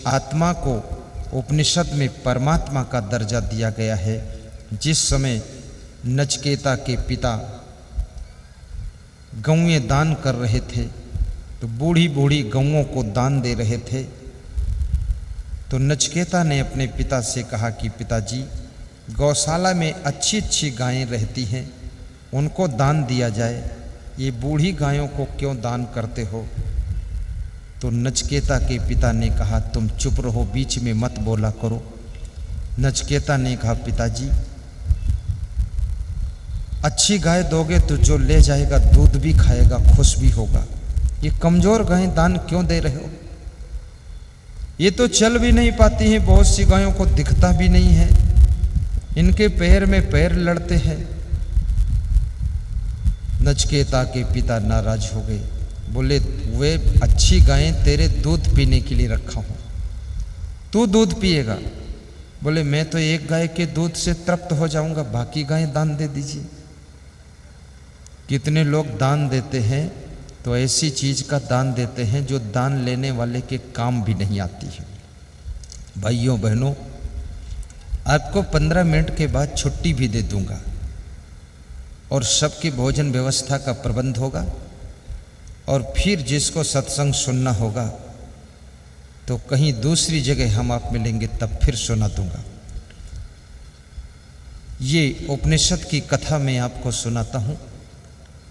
आत्मा को उपनिषद में परमात्मा का दर्जा दिया गया है। जिस समय नचिकेता के पिता गौएं दान कर रहे थे तो बूढ़ी बूढ़ी गौओं को दान दे रहे थे, तो नचिकेता ने अपने पिता से कहा कि पिताजी, गौशाला में अच्छी अच्छी गायें रहती हैं, उनको दान दिया जाए, ये बूढ़ी गायों को क्यों दान करते हो? तो नचिकेता के पिता ने कहा तुम चुप रहो, बीच में मत बोला करो। नचिकेता ने कहा पिताजी, अच्छी गाय दोगे तो जो ले जाएगा दूध भी खाएगा, खुश भी होगा, ये कमजोर गायें दान क्यों दे रहे हो? ये तो चल भी नहीं पाती हैं, बहुत सी गायों को दिखता भी नहीं है, इनके पैर में पैर लड़ते हैं। नचिकेता के पिता नाराज हो गए, बोले वे अच्छी गायें तेरे दूध पीने के लिए रखा हूं, तू दूध पिएगा? बोले मैं तो एक गाय के दूध से तृप्त हो जाऊंगा, बाकी गायें दान दे दीजिए। कितने लोग दान देते हैं तो ऐसी चीज का दान देते हैं जो दान लेने वाले के काम भी नहीं आती है। भाइयों बहनों, आपको 15 मिनट के बाद छुट्टी भी दे दूंगा और सबकी भोजन व्यवस्था का प्रबंध होगा, और फिर जिसको सत्संग सुनना होगा तो कहीं दूसरी जगह हम आप मिलेंगे, तब फिर सुना दूंगा। ये उपनिषद की कथा मैं आपको सुनाता हूं।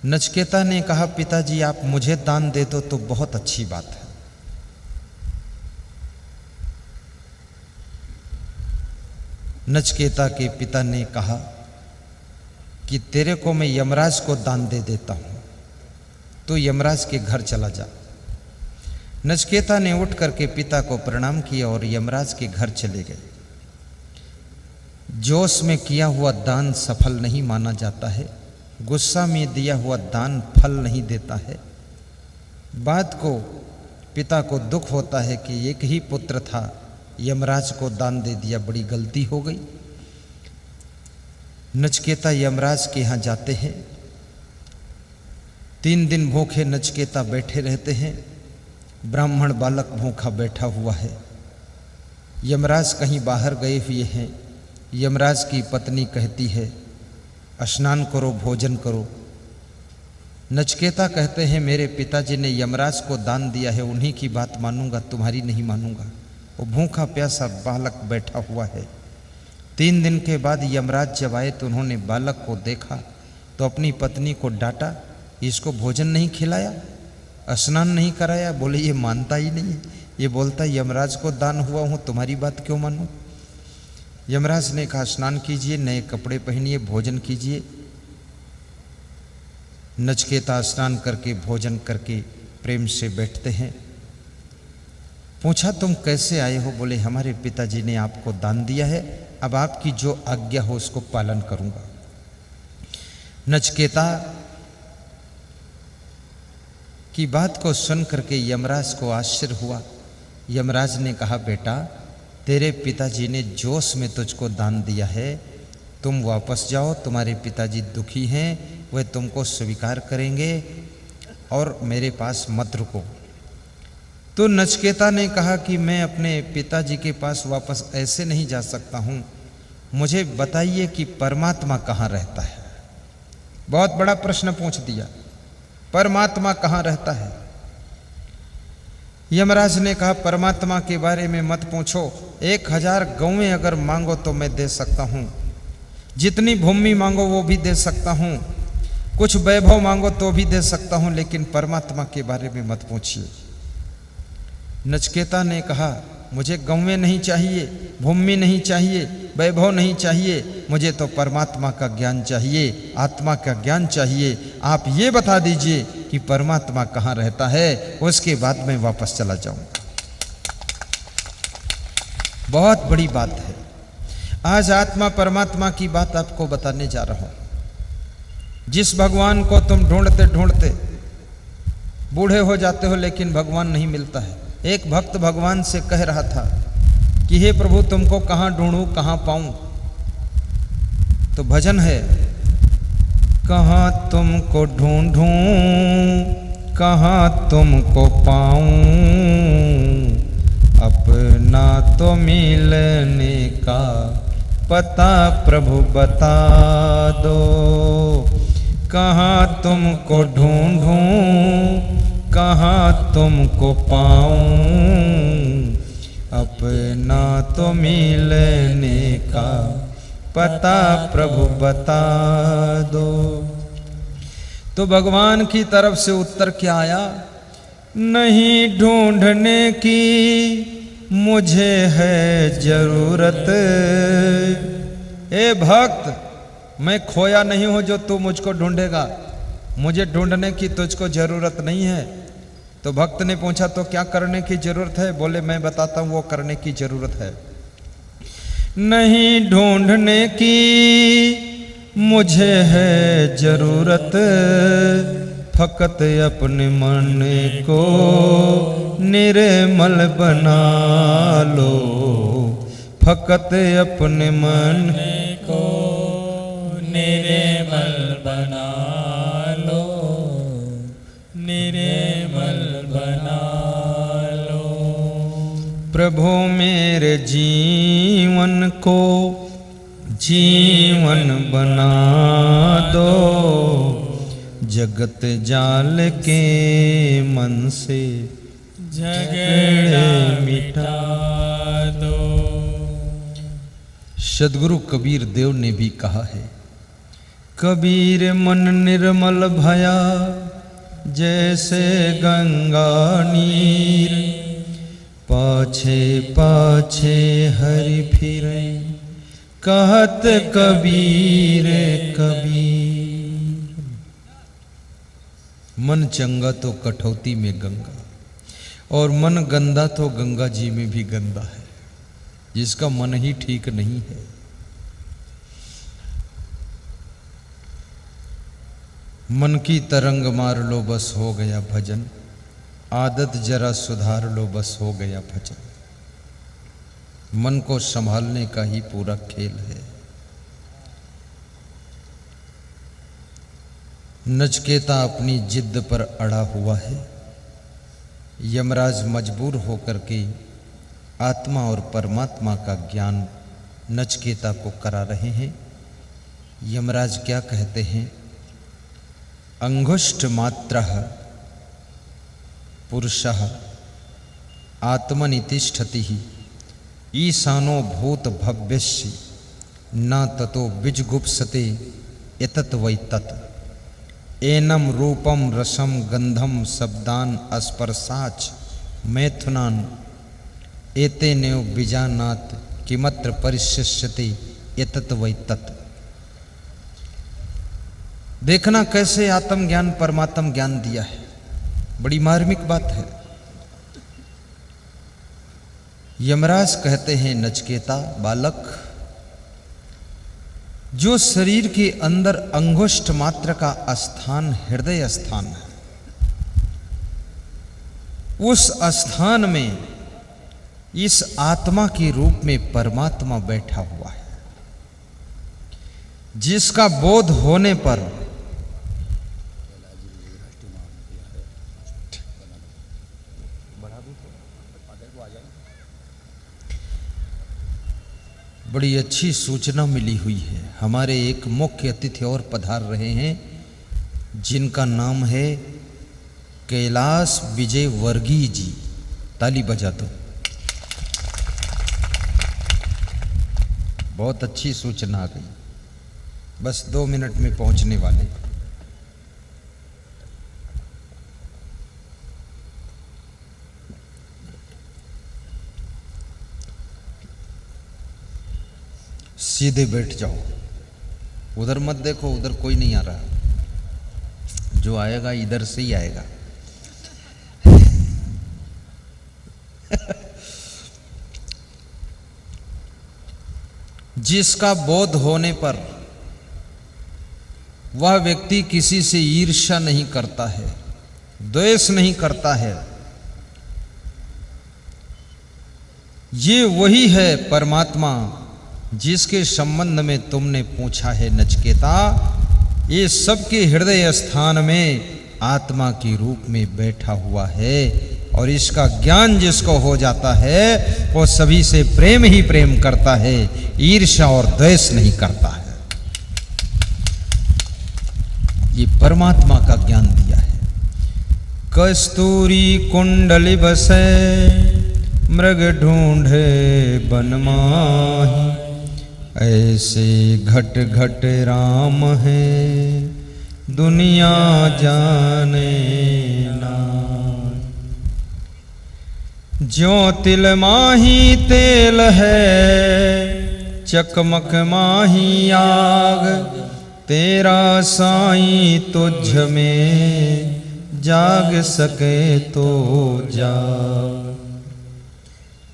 नचिकेता ने कहा पिताजी आप मुझे दान दे दो तो बहुत अच्छी बात है। नचिकेता के पिता ने कहा कि तेरे को मैं यमराज को दान दे देता हूं, तो यमराज के घर चला जा। नचिकेता ने उठ करके पिता को प्रणाम किया और यमराज के घर चले गए। जोश में किया हुआ दान सफल नहीं माना जाता है, गुस्सा में दिया हुआ दान फल नहीं देता है। बात को पिता को दुख होता है कि एक ही पुत्र था, यमराज को दान दे दिया, बड़ी गलती हो गई। नचिकेता यमराज के यहाँ जाते हैं। 3 दिन भूखे नचिकेता बैठे रहते हैं। ब्राह्मण बालक भूखा बैठा हुआ है। यमराज कहीं बाहर गए हुए हैं। यमराज की पत्नी कहती है स्नान करो, भोजन करो। नचिकेता कहते हैं मेरे पिताजी ने यमराज को दान दिया है, उन्हीं की बात मानूंगा, तुम्हारी नहीं मानूंगा। वो भूखा प्यासा बालक बैठा हुआ है। 3 दिन के बाद यमराज जब आए तो उन्होंने बालक को देखा तो अपनी पत्नी को डांटा, इसको भोजन नहीं खिलाया, स्नान नहीं कराया। बोले ये मानता ही नहीं, ये बोलता यमराज को दान हुआ हूँ, तुम्हारी बात क्यों मानूं? यमराज ने कहा स्नान कीजिए, नए कपड़े पहनिए, भोजन कीजिए। नचिकेता स्नान करके भोजन करके प्रेम से बैठते हैं। पूछा तुम कैसे आए हो? बोले हमारे पिताजी ने आपको दान दिया है, अब आपकी जो आज्ञा हो उसको पालन करूंगा। नचिकेता की बात को सुन करके यमराज को आश्चर्य हुआ। यमराज ने कहा बेटा तेरे पिताजी ने जोश में तुझको दान दिया है, तुम वापस जाओ, तुम्हारे पिताजी दुखी हैं, वह तुमको स्वीकार करेंगे और मेरे पास मत रुको। तो नचिकेता ने कहा कि मैं अपने पिताजी के पास वापस ऐसे नहीं जा सकता हूँ, मुझे बताइए कि परमात्मा कहाँ रहता है। बहुत बड़ा प्रश्न पूछ दिया, परमात्मा कहाँ रहता है? यमराज ने कहा परमात्मा के बारे में मत पूछो, 1000 गौएं अगर मांगो तो मैं दे सकता हूँ, जितनी भूमि मांगो वो भी दे सकता हूँ, कुछ वैभव मांगो तो भी दे सकता हूँ, लेकिन परमात्मा के बारे में मत पूछिए। नचिकेता ने कहा मुझे गौएं नहीं चाहिए, भूमि नहीं चाहिए, वैभव नहीं चाहिए, मुझे तो परमात्मा का ज्ञान चाहिए, आत्मा का ज्ञान चाहिए। आप ये बता दीजिए कि परमात्मा कहाँ रहता है, उसके बाद मैं वापस चला जाऊंगा। बहुत बड़ी बात है। आज आत्मा परमात्मा की बात आपको बताने जा रहा हूं। जिस भगवान को तुम ढूंढते ढूंढते बूढ़े हो जाते हो लेकिन भगवान नहीं मिलता है। एक भक्त भगवान से कह रहा था कि हे प्रभु तुमको कहाँ ढूंढूं, कहाँ पाऊं? तो भजन है, कहाँ तुमको ढूंढूं, कहाँ तुमको पाऊं, अपने अपना तो मिलने का पता प्रभु बता दो, कहाँ तुमको ढूंढूं, कहाँ तुमको पाऊं, अपना तो मिलने का पता प्रभु बता दो। तो भगवान की तरफ से उत्तर क्या आया? नहीं ढूंढने की मुझे है जरूरत, ए भक्त मैं खोया नहीं हूं जो तू मुझको ढूंढेगा, मुझे ढूंढने की तुझको जरूरत नहीं है। तो भक्त ने पूछा तो क्या करने की जरूरत है? बोले मैं बताता हूं वो करने की जरूरत है। नहीं ढूंढने की मुझे है जरूरत, फकत अपने मन को निर्मल बना लो, फकत अपने मन को निर्मल बना लो, निर्मल बना लो। प्रभु मेरे जीवन को जीवन बना दो, जगत जाल के मन से झगड़े मिटा दो। सदगुरु कबीर देव ने भी कहा है, कबीर मन निर्मल भया जैसे गंगा नीर, पाछे पाछे हरि फिरे कहत कबीर कबीर। मन चंगा तो कठौती में गंगा, और मन गंदा तो गंगा जी में भी गंदा है, जिसका मन ही ठीक नहीं है। मन की तरंग मार लो बस हो गया भजन, आदत जरा सुधार लो बस हो गया भजन। मन को संभालने का ही पूरा खेल है। नचकेता अपनी जिद पर अड़ा हुआ है। यमराज मजबूर होकर के आत्मा और परमात्मा का ज्ञान नचकेता को करा रहे हैं। यमराज क्या कहते हैं? अंगुष्ठ मात्रः पुरुषः आत्मनि तिष्ठति ईशानो भूत भव्यस्य न ततो विजगुप्सते एतत् वै तत्। एनम रूपम रसम गंधम शब्दान स्पर्शाच मैथुनान एतेनेव बीजानात् किमत्र परिशिष्यते एतत् वै तत्। देखना कैसे आत्मज्ञान परमात्म ज्ञान दिया है, बड़ी मार्मिक बात है। यमराज कहते हैं नचकेता बालक, जो शरीर के अंदर अंगुष्ठ मात्र का स्थान हृदय स्थान है, उस स्थान में इस आत्मा के रूप में परमात्मा बैठा हुआ है, जिसका बोध होने पर बड़ी अच्छी सूचना मिली हुई है। हमारे एक मुख्य अतिथि और पधार रहे हैं, जिनका नाम है कैलाश विजय वर्गीय जी। ताली बजा दो। बहुत अच्छी सूचना आ गई, बस 2 मिनट में पहुंचने वाले। सीधे बैठ जाओ, उधर मत देखो, उधर कोई नहीं आ रहा, जो आएगा इधर से ही आएगा। जिसका बोध होने पर वह व्यक्ति किसी से ईर्ष्या नहीं करता है, द्वेष नहीं करता है। ये वही है परमात्मा जिसके संबंध में तुमने पूछा है नचकेता। ये सबके हृदय स्थान में आत्मा के रूप में बैठा हुआ है। और इसका ज्ञान जिसको हो जाता है वो सभी से प्रेम ही प्रेम करता है, ईर्ष्या और द्वेष नहीं करता है। ये परमात्मा का ज्ञान दिया है। कस्तूरी कुंडली बसे मृग ढूंढे बन माही, ऐसे घट घट राम है दुनिया जाने ना। ज्यों तिल माही तेल है, चकमक माही आग, तेरा साईं तुझ में जाग सके तो जाग।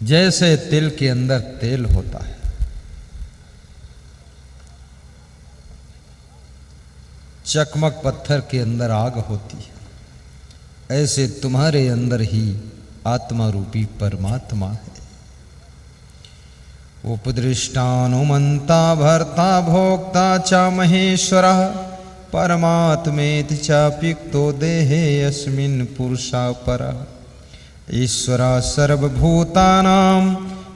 जैसे तिल के अंदर तेल होता है, चकमक पत्थर के अंदर आग होती है, ऐसे तुम्हारे अंदर ही आत्मा रूपी परमात्मा है। उपदृष्टानुमंता भर्ता भोक्ता च महेश्वरः, परमात्मेति चाप्युक्तो देहे अस्मिन् पुरुषा परः। ईश्वरा सर्वभूतानां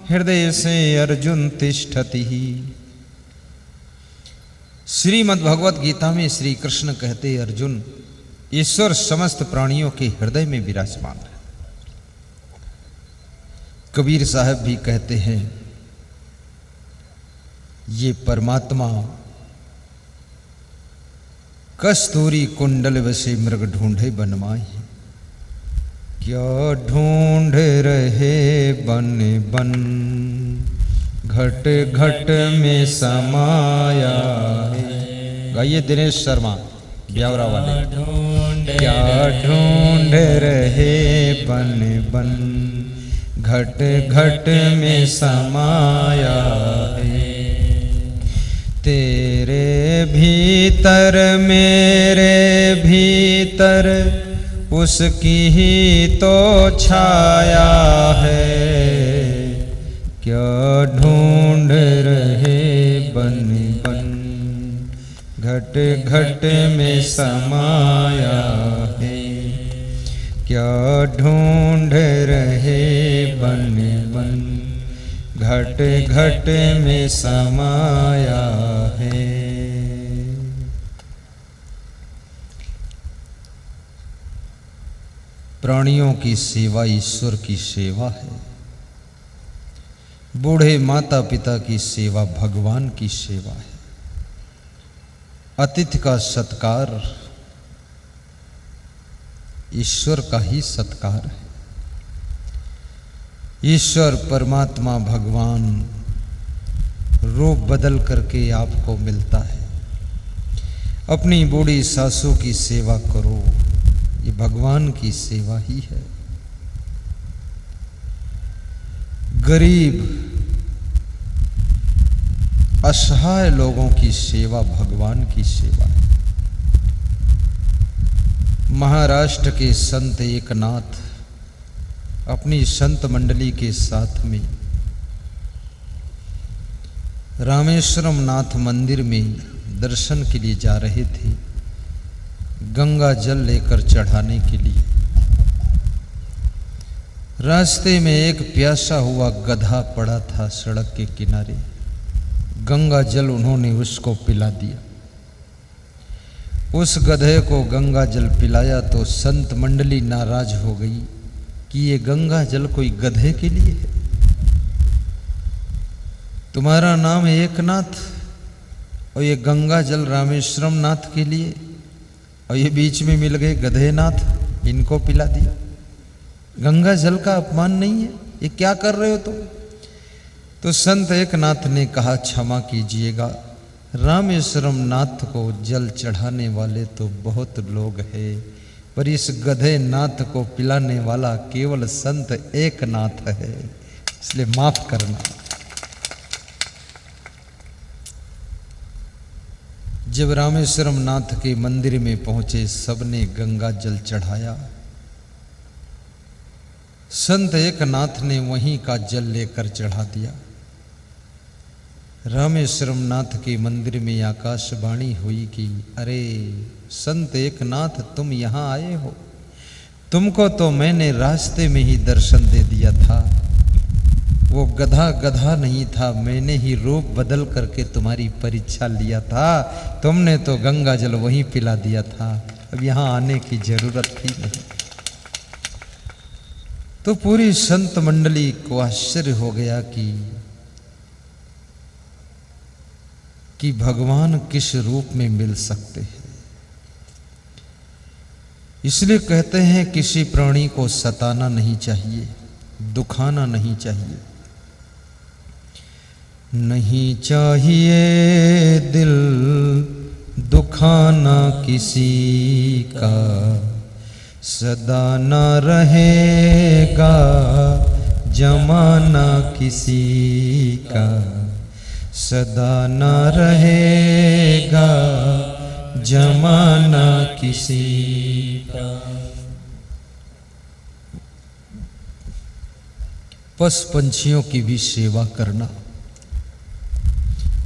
हृदय से अर्जुन तिष्ठति। श्रीमद् भगवत गीता में श्री कृष्ण कहते, अर्जुन ईश्वर समस्त प्राणियों के हृदय में विराजमान है। कबीर साहब भी कहते हैं, ये परमात्मा कस्तूरी कुंडल बसे मृग ढूंढे बन माही। क्या ढूंढ रहे बन बन, घट घट में समाया है। गाइए दिनेश शर्मा ब्यावरा वाले। क्या ढूंढ रहे बन बन, घट घट में समाया है। तेरे भीतर मेरे भीतर उसकी ही तो छाया है। क्या ढूंढ रहे बन बन, घट घट में समाया है। क्या ढूंढ रहे बन बन, घट घट में समाया है। प्राणियों की सेवा ईश्वर की सेवा है। बूढ़े माता पिता की सेवा भगवान की सेवा है। अतिथि का सत्कार ईश्वर का ही सत्कार है। ईश्वर परमात्मा भगवान रूप बदल करके आपको मिलता है। अपनी बूढ़ी सासू की सेवा करो, ये भगवान की सेवा ही है। गरीब असहाय लोगों की सेवा भगवान की सेवा है। महाराष्ट्र के संत एकनाथ अपनी संत मंडली के साथ में रामेश्वरम नाथ मंदिर में दर्शन के लिए जा रहे थे, गंगा जल लेकर चढ़ाने के लिए। रास्ते में एक प्यासा हुआ गधा पड़ा था सड़क के किनारे। गंगा जल उन्होंने उसको पिला दिया। उस गधे को गंगा जल पिलाया तो संत मंडली नाराज हो गई कि ये गंगा जल कोई गधे के लिए है। तुम्हारा नाम एकनाथ और ये गंगा जल रामेश्वरम नाथ के लिए, और ये बीच में मिल गए गधे नाथ, इनको पिला दिया। गंगा जल का अपमान नहीं है, ये क्या कर रहे हो तुम? तो संत एकनाथ ने कहा, क्षमा कीजिएगा, रामेश्वरम नाथ को जल चढ़ाने वाले तो बहुत लोग हैं, पर इस गधे नाथ को पिलाने वाला केवल संत एकनाथ है, इसलिए माफ करना। जब रामेश्वरम नाथ के मंदिर में पहुंचे, सबने गंगा जल चढ़ाया। संत एकनाथ ने वहीं का जल लेकर चढ़ा दिया। रामेश्वरम नाथ के मंदिर में आकाशवाणी हुई कि अरे संत एकनाथ, तुम यहाँ आए हो, तुमको तो मैंने रास्ते में ही दर्शन दे दिया था। वो गधा गधा नहीं था, मैंने ही रूप बदल करके तुम्हारी परीक्षा लिया था। तुमने तो गंगा जल वहीं पिला दिया था, अब यहां आने की जरूरत थी नहीं। तो पूरी संत मंडली को आश्चर्य हो गया कि भगवान किस रूप में मिल सकते हैं। इसलिए कहते हैं किसी प्राणी को सताना नहीं चाहिए, दुखाना नहीं चाहिए। नहीं चाहिए दिल दुखाना किसी का, सदा न रहेगा जमाना किसी का, सदा न रहेगा जमाना किसी का। पशु पंछियों की भी सेवा करना,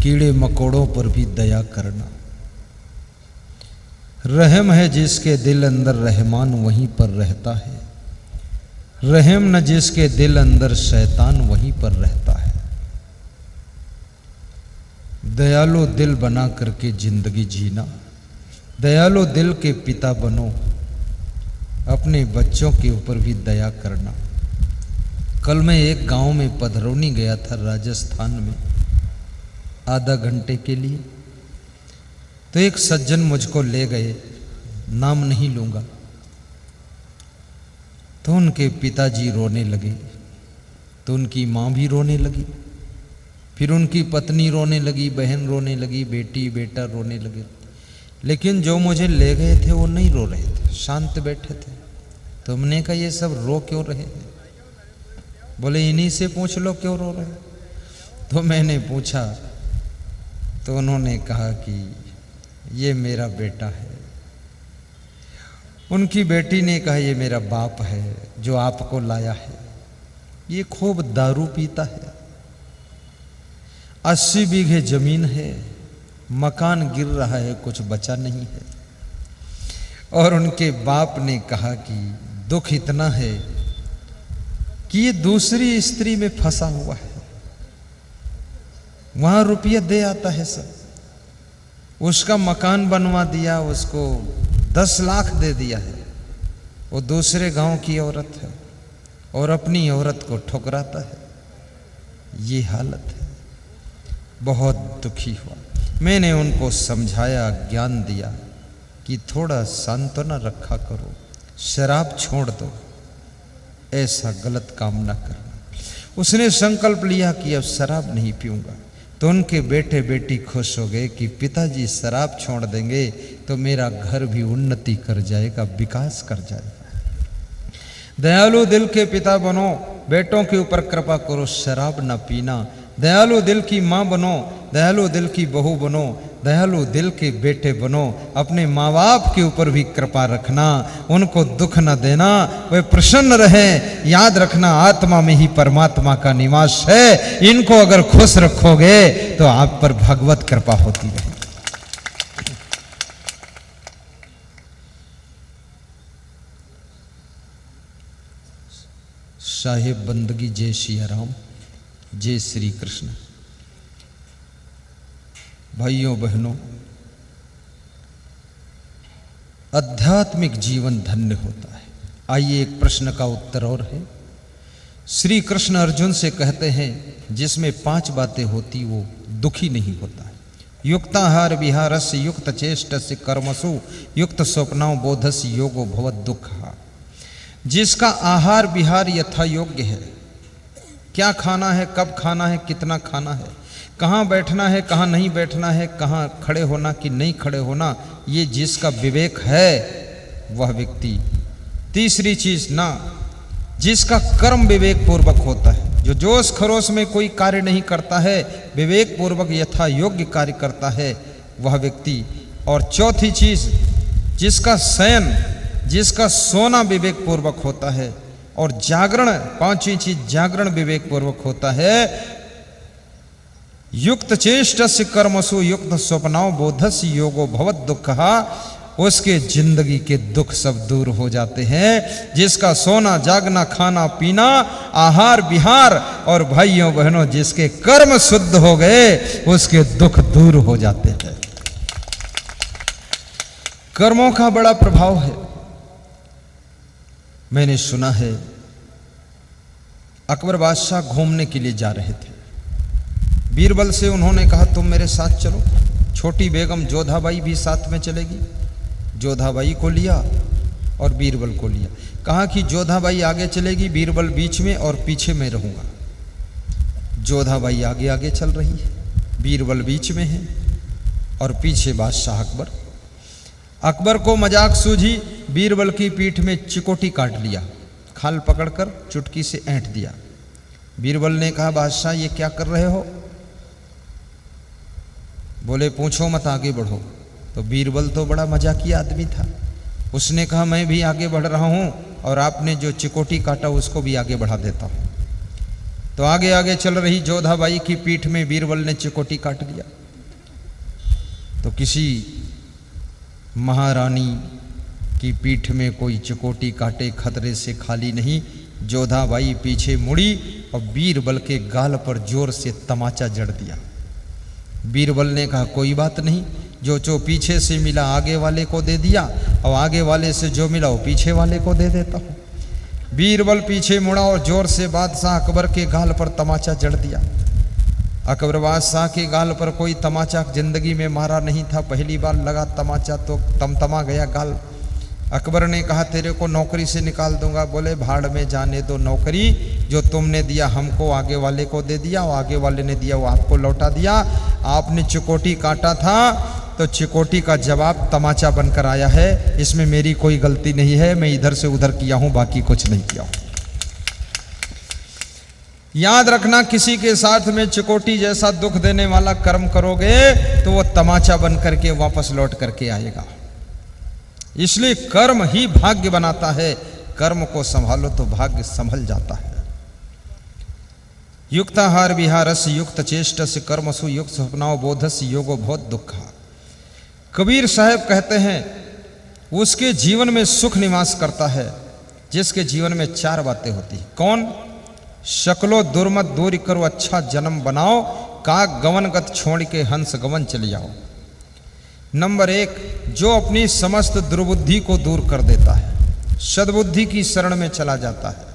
कीड़े मकोड़ों पर भी दया करना। रहम है जिसके दिल अंदर रहमान वहीं पर रहता है, रहम न जिसके दिल अंदर शैतान वहीं पर रहता है। दयालु दिल बना करके जिंदगी जीना, दयालु दिल के पिता बनो, अपने बच्चों के ऊपर भी दया करना। कल मैं एक गांव में पधरौनी गया था राजस्थान में आधा घंटे के लिए। तो एक सज्जन मुझको ले गए, नाम नहीं लूंगा। तो उनके पिताजी रोने लगे, तो उनकी माँ भी रोने लगी, फिर उनकी पत्नी रोने लगी, बहन रोने लगी, बेटी बेटा रोने लगे। लेकिन जो मुझे ले गए थे वो नहीं रो रहे थे, शांत बैठे थे। तो हमने कहा ये सब रो क्यों रहे हैं? बोले इन्हीं से पूछ लो क्यों रो रहे। तो मैंने पूछा तो उन्होंने कहा कि ये मेरा बेटा है। उनकी बेटी ने कहा ये मेरा बाप है जो आपको लाया है। ये खूब दारू पीता है, 80 बीघे जमीन है, मकान गिर रहा है, कुछ बचा नहीं है। और उनके बाप ने कहा कि दुख इतना है कि ये दूसरी स्त्री में फंसा हुआ है, वहां रुपया दे आता है सब, उसका मकान बनवा दिया, उसको 10 लाख दे दिया है, वो दूसरे गांव की औरत है और अपनी औरत को ठुकराता है। ये हालत है। बहुत दुखी हुआ। मैंने उनको समझाया, ज्ञान दिया कि थोड़ा सांत्वना रखा करो, शराब छोड़ दो, ऐसा गलत काम ना करना। उसने संकल्प लिया कि अब शराब नहीं पीऊंगा। तो उनके बेटे बेटी खुश हो गए कि पिताजी शराब छोड़ देंगे तो मेरा घर भी उन्नति कर जाएगा, विकास कर जाएगा। दयालु दिल के पिता बनो, बेटों के ऊपर कृपा करो, शराब न पीना। दयालु दिल की माँ बनो, दयालु दिल की बहू बनो, दयालु दिल के बेटे बनो। अपने माँ बाप के ऊपर भी कृपा रखना, उनको दुख न देना, वे प्रसन्न रहे। याद रखना आत्मा में ही परमात्मा का निवास है। इनको अगर खुश रखोगे तो आप पर भगवत कृपा होती रहेगी। साहिब बंदगी जय सिया राम, जय श्री कृष्ण। भाइयों बहनों, आध्यात्मिक जीवन धन्य होता है। आइए एक प्रश्न का उत्तर और है। श्री कृष्ण अर्जुन से कहते हैं जिसमें 5 बातें होती वो दुखी नहीं होता है। युक्ताहार विहारस्य युक्त चेष्टस्य कर्मसु युक्त स्वप्नौ बोधस्य योगो भवद दुःखः। जिसका आहार विहार यथा योग्य है, क्या खाना है, कब खाना है, कितना खाना है, कहाँ बैठना है, कहाँ नहीं बैठना है, कहाँ खड़े होना कि नहीं खड़े होना, ये जिसका विवेक है वह व्यक्ति। तीसरी चीज ना, जिसका कर्म विवेक पूर्वक होता है, जो जोश खरोश में कोई कार्य नहीं करता है, विवेक पूर्वक यथा योग्य कार्य करता है वह व्यक्ति। और चौथी चीज, जिसका शयन, जिसका सोना विवेक पूर्वक होता है, और जागरण, 5वीं चीज जागरण विवेक पूर्वक होता है। युक्त चेष्टस्य कर्मसु युक्त स्वप्नौ बोधस्य योगो भवद दुःखः। उसके जिंदगी के दुख सब दूर हो जाते हैं। जिसका सोना जागना खाना पीना आहार विहार और भाइयों बहनों जिसके कर्म शुद्ध हो गए उसके दुख दूर हो जाते हैं। कर्मों का बड़ा प्रभाव है। मैंने सुना है अकबर बादशाह घूमने के लिए जा रहे थे। बीरबल से उन्होंने कहा तुम मेरे साथ चलो। छोटी बेगम जोधाबाई भी साथ में चलेगी। जोधाबाई को लिया और बीरबल को लिया। कहा कि जोधाबाई आगे चलेगी, बीरबल बीच में और पीछे मैं रहूंगा। जोधाबाई आगे आगे चल रही है, बीरबल बीच में है और पीछे बादशाह अकबर। अकबर को मजाक सूझी, बीरबल की पीठ में चिकोटी काट लिया, खाल पकड़कर चुटकी से ऐंठ दिया। बीरबल ने कहा बादशाह ये क्या कर रहे हो? बोले पूछो मत, आगे बढ़ो। तो बीरबल तो बड़ा मजाकी आदमी था, उसने कहा मैं भी आगे बढ़ रहा हूं और आपने जो चिकोटी काटा उसको भी आगे बढ़ा देता हूं। तो आगे आगे चल रही जोधाबाई की पीठ में बीरबल ने चिकोटी काट दिया। तो किसी महारानी की पीठ में कोई चिकोटी काटे खतरे से खाली नहीं। जोधाबाई पीछे मुड़ी और बीरबल के गाल पर जोर से तमाचा जड़ दिया। बीरबल ने कहा कोई बात नहीं, जो पीछे से मिला आगे वाले को दे दिया और आगे वाले से जो मिला वो पीछे वाले को दे देता हूँ। बीरबल पीछे मुड़ा और जोर से बादशाह अकबर के गाल पर तमाचा जड़ दिया। अकबर बादशाह के गाल पर कोई तमाचा जिंदगी में मारा नहीं था, पहली बार लगा तमाचा तो तमतमा गया गाल। अकबर ने कहा तेरे को नौकरी से निकाल दूंगा। बोले भाड़ में जाने दो नौकरी, जो तुमने दिया हमको आगे वाले को दे दिया और आगे वाले ने दिया वो आपको लौटा दिया। आपने चिकोटी काटा था तो चिकोटी का जवाब तमाचा बनकर आया है, इसमें मेरी कोई गलती नहीं है, मैं इधर से उधर किया हूं, बाकी कुछ नहीं किया हूं। याद रखना किसी के साथ में चिकोटी जैसा दुख देने वाला कर्म करोगे तो वो तमाचा बन करके वापस लौट करके आएगा। इसलिए कर्म ही भाग्य बनाता है, कर्म को संभालो तो भाग्य संभल जाता है। युक्ताहार विहारस्य युक्त चेष्टस्य कर्मसु युक्त स्वप्नाओ बोधस्य योगो बहुत दुखा। कबीर साहब कहते हैं उसके जीवन में सुख निवास करता है जिसके जीवन में चार बातें होती हैं। कौन? शकलो दुर्मत दूर करो अच्छा जन्म बनाओ, काग गवनगत छोड़ के हंस गवन चले जाओ। नंबर एक, जो अपनी समस्त दुर्बुद्धि को दूर कर देता है, सद्बुद्धि की शरण में चला जाता है।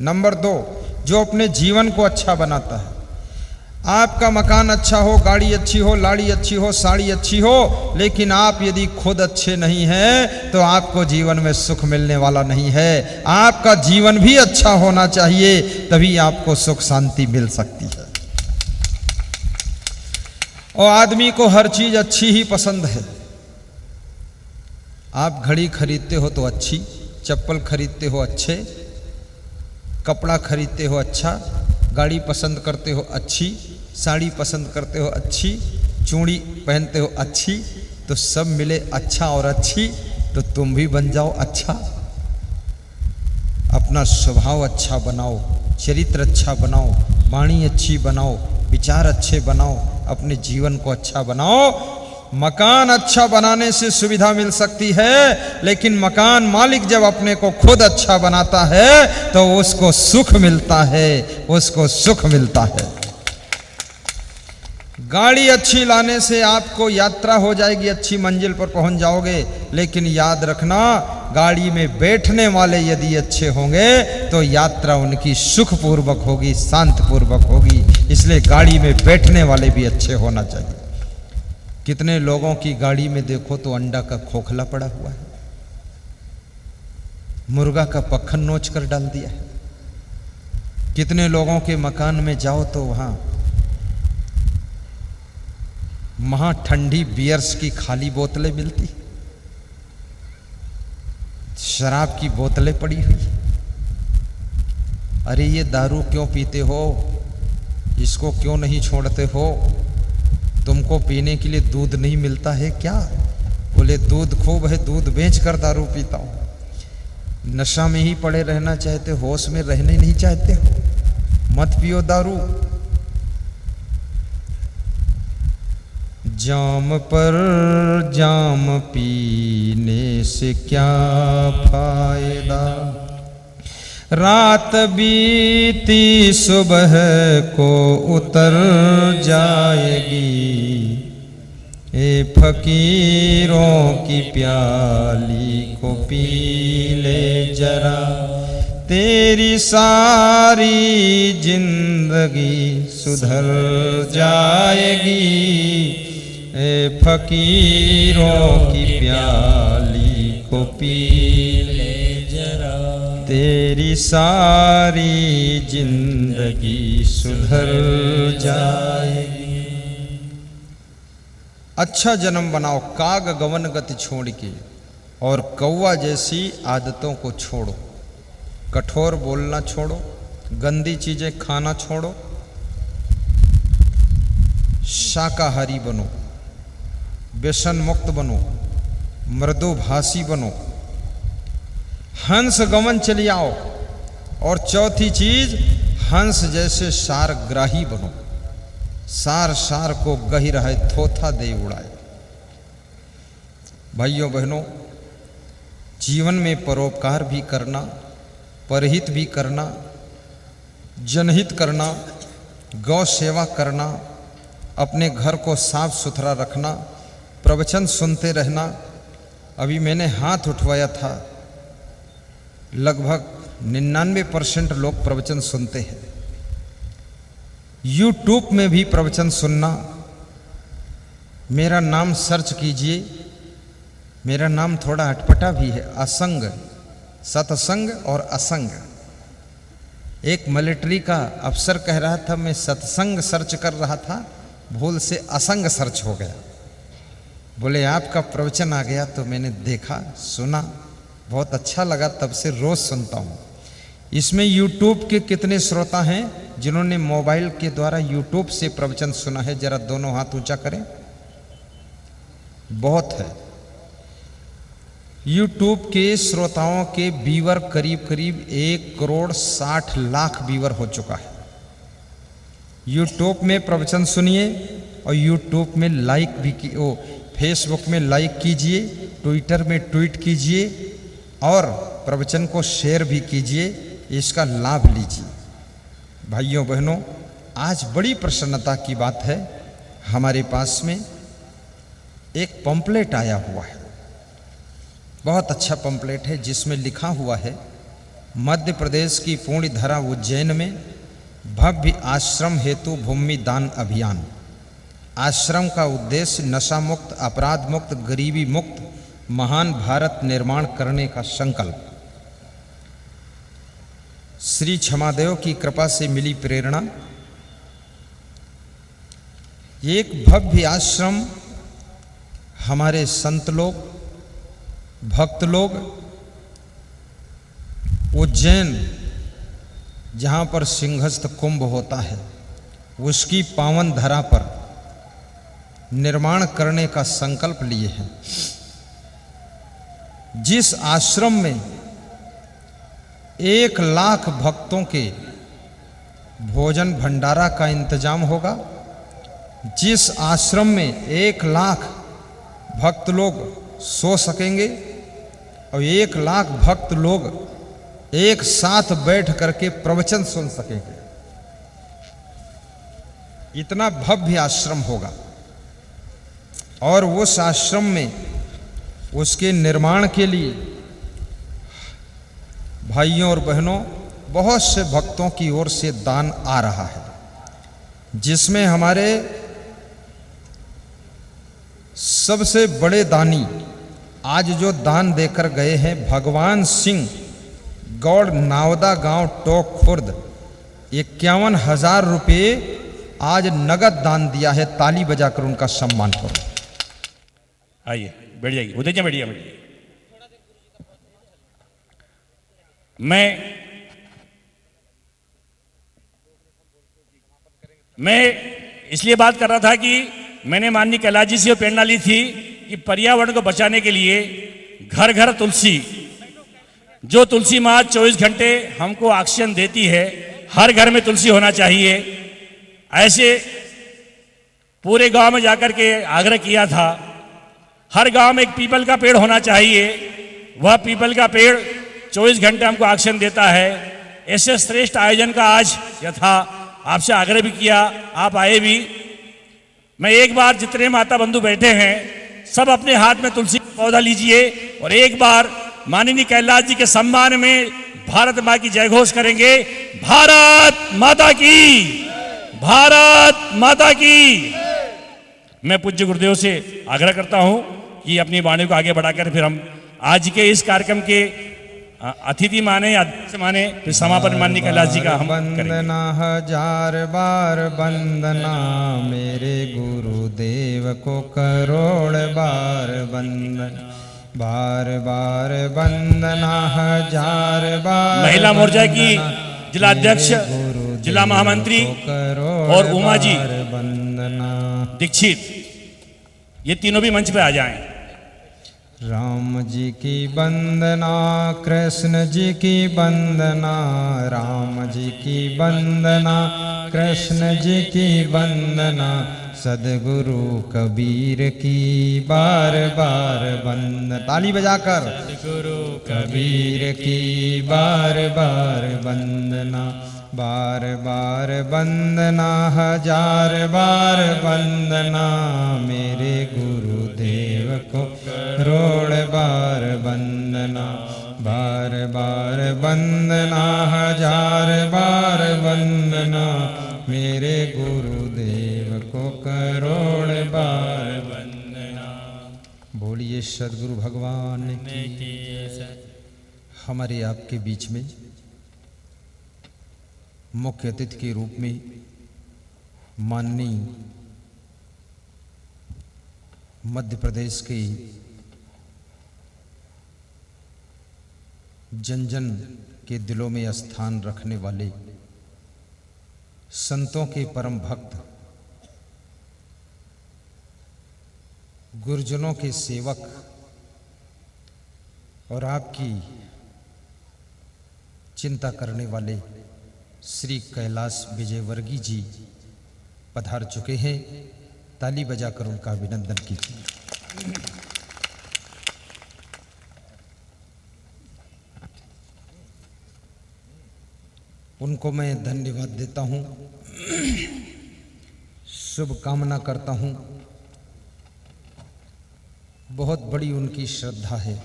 नंबर दो, जो अपने जीवन को अच्छा बनाता है। आपका मकान अच्छा हो, गाड़ी अच्छी हो, लाड़ी अच्छी हो, साड़ी अच्छी हो, लेकिन आप यदि खुद अच्छे नहीं हैं तो आपको जीवन में सुख मिलने वाला नहीं है। आपका जीवन भी अच्छा होना चाहिए, तभी आपको सुख शांति मिल सकती है। और आदमी को हर चीज अच्छी ही पसंद है। आप घड़ी खरीदते हो तो अच्छी, चप्पल खरीदते हो अच्छे, कपड़ा खरीदते हो अच्छा, गाड़ी पसंद करते हो अच्छी, साड़ी पसंद करते हो अच्छी, चूड़ी पहनते हो अच्छी, तो सब मिले अच्छा और अच्छी, तो तुम भी बन जाओ अच्छा। अपना स्वभाव अच्छा बनाओ, चरित्र अच्छा बनाओ, वाणी अच्छी बनाओ, विचार अच्छे बनाओ, अपने जीवन को अच्छा बनाओ। मकान अच्छा बनाने से सुविधा मिल सकती है, लेकिन मकान मालिक जब अपने को खुद अच्छा बनाता है तो उसको सुख मिलता है, उसको सुख मिलता है। गाड़ी अच्छी लाने से आपको यात्रा हो जाएगी, अच्छी मंजिल पर पहुंच जाओगे, लेकिन याद रखना गाड़ी में बैठने वाले यदि अच्छे होंगे तो यात्रा उनकी सुखपूर्वक होगी, शांतपूर्वक होगी। इसलिए गाड़ी में बैठने वाले भी अच्छे होना चाहिए। कितने लोगों की गाड़ी में देखो तो अंडा का खोखला पड़ा हुआ है, मुर्गा का पक्खन नोच कर डाल दिया है। कितने लोगों के मकान में जाओ तो वहां महा ठंडी बियर्स की खाली बोतलें मिलती, शराब की बोतलें पड़ी हुई। अरे ये दारू क्यों पीते हो, इसको क्यों नहीं छोड़ते हो? तुमको पीने के लिए दूध नहीं मिलता है क्या? बोले दूध खूब है, दूध बेच कर दारू पीता हूं। नशा में ही पड़े रहना चाहते, होश में रहने नहीं चाहते हो, मत पियो दारू। जाम पर जाम पीने से क्या फायदा, रात बीती सुबह को उतर जाएगी, ए फकीरों की प्याली को पी ले जरा, तेरी सारी जिंदगी सुधर जाएगी, ए फकीरों की प्याली को पी ले जरा, तेरी सारी जिंदगी सुधर जाएगी। अच्छा जन्म बनाओ काग गवन गति छोड़ के, और कौवा जैसी आदतों को छोड़ो, कठोर बोलना छोड़ो, गंदी चीजें खाना छोड़ो, शाकाहारी बनो, व्यसन मुक्त बनो, मृदुभाषी बनो, हंस गमन चली आओ, और चौथी चीज हंस जैसे सारग्राही बनो, सार सार को गही रहे थोथा दे उड़ाए। भाइयों बहनों, जीवन में परोपकार भी करना, परहित भी करना, जनहित करना, गौ सेवा करना, अपने घर को साफ सुथरा रखना, प्रवचन सुनते रहना। अभी मैंने हाथ उठवाया था, लगभग 99% लोग प्रवचन सुनते हैं। YouTube में भी प्रवचन सुनना, मेरा नाम सर्च कीजिए, मेरा नाम थोड़ा अटपटा भी है, असंग, सत्संग और असंग। एक मिलिट्री का अफसर कह रहा था मैं सत्संग सर्च कर रहा था, भूल से असंग सर्च हो गया। बोले आपका प्रवचन आ गया तो मैंने देखा, सुना, बहुत अच्छा लगा, तब से रोज सुनता हूँ। इसमें YouTube के कितने श्रोता हैं जिन्होंने मोबाइल के द्वारा YouTube से प्रवचन सुना है? जरा दोनों हाथ ऊंचा करें। बहुत है। YouTube के श्रोताओं के व्यूअर करीब करीब 1,60,00,000 व्यूअर हो चुका है। YouTube में प्रवचन सुनिए और YouTube में लाइक भी की, फेसबुक में लाइक कीजिए, ट्विटर में ट्वीट कीजिए और प्रवचन को शेयर भी कीजिए, इसका लाभ लीजिए। भाइयों बहनों, आज बड़ी प्रसन्नता की बात है, हमारे पास में एक पंपलेट आया हुआ है, बहुत अच्छा पंपलेट है, जिसमें लिखा हुआ है मध्य प्रदेश की पूर्णिधरा उज्जैन में भव्य आश्रम हेतु भूमि दान अभियान। आश्रम का उद्देश्य नशा मुक्त, अपराध मुक्त, गरीबी मुक्त महान भारत निर्माण करने का संकल्प। श्री क्षमादेव की कृपा से मिली प्रेरणा। एक भव्य आश्रम हमारे संत लोग, भक्त लोग उज्जैन, जहाँ पर सिंहस्थ कुंभ होता है, उसकी पावन धरा पर निर्माण करने का संकल्प लिए हैं। जिस आश्रम में 1,00,000 भक्तों के भोजन भंडारा का इंतजाम होगा, जिस आश्रम में 1,00,000 भक्त लोग सो सकेंगे और 1,00,000 भक्त लोग एक साथ बैठ करके प्रवचन सुन सकेंगे, इतना भव्य आश्रम होगा। और उस आश्रम में उसके निर्माण के लिए भाइयों और बहनों बहुत से भक्तों की ओर से दान आ रहा है, जिसमें हमारे सबसे बड़े दानी आज जो दान देकर गए हैं, भगवान सिंह, गौड़, नावदा गांव, टोक खुर्द, 51,000 रुपये आज नगद दान दिया है। ताली बजाकर उनका सम्मान करो। आइए बैठ जाइए, उधर जा, बैठिए बैठिए। मैं इसलिए बात कर रहा था कि मैंने माननीय कैलाश जी से प्रेरणा ली थी कि पर्यावरण को बचाने के लिए घर घर तुलसी, जो तुलसी माँ 24 घंटे हमको ऑक्सीजन देती है, हर घर में तुलसी होना चाहिए। ऐसे पूरे गांव में जाकर के आग्रह किया था, हर गांव में एक पीपल का पेड़ होना चाहिए। वह पीपल का पेड़ 24 घंटे हमको ऑक्सीजन देता है। ऐसे श्रेष्ठ आयोजन का आज यथा आपसे आग्रह भी किया, आप आए भी। मैं एक बार जितने माता बंधु बैठे हैं सब अपने हाथ में तुलसी का पौधा लीजिए और एक बार माननीय कैलाश जी के सम्मान में भारत माँ की जय घोष करेंगे। भारत माता की, भारत माता की। मैं पूज्य गुरुदेव से आग्रह करता हूं कि अपनी वाणी को आगे बढ़ाकर फिर हम आज के इस कार्यक्रम के अतिथि माने, अध्यक्ष माने, फिर समापन माननीय कैलाश जी का हम करेंगे। वंदना हजार बार वंदना, मेरे गुरुदेव को करोड़ बार वंदना, बार बार वंदना हजार बार। महिला मोर्चा की जिला अध्यक्ष, जिला महामंत्री और उमा जी वंदना दीक्षित, ये तीनों भी मंच पे आ जाएं। राम जी की वंदना, कृष्ण जी की वंदना, राम जी की वंदना, कृष्ण जी की वंदना, सदगुरु कबीर की बार बार वंदना। ताली बजाकर सद्गुरु कबीर की बार बार वंदना, बार बार वंदना हजार बार वंदना, मेरे गुरुदेव को करोड़ बार वंदना, बार बार वंदना हजार बार वंदना, मेरे गुरुदेव को करोड़ बार वंदना। बोलिए सद्गुरु भगवान की। हमारे आपके बीच में मुख्य अतिथि के रूप में माननीय मध्य प्रदेश के जन जन के दिलों में स्थान रखने वाले संतों के परम भक्त, गुरुजनों के सेवक और आपकी चिंता करने वाले श्री कैलाश विजयवर्गीय जी पधार चुके हैं। ताली बजाकर उनका अभिनंदन कीजिए। उनको मैं धन्यवाद देता हूं, शुभ कामना करता हूं। बहुत बड़ी उनकी श्रद्धा है।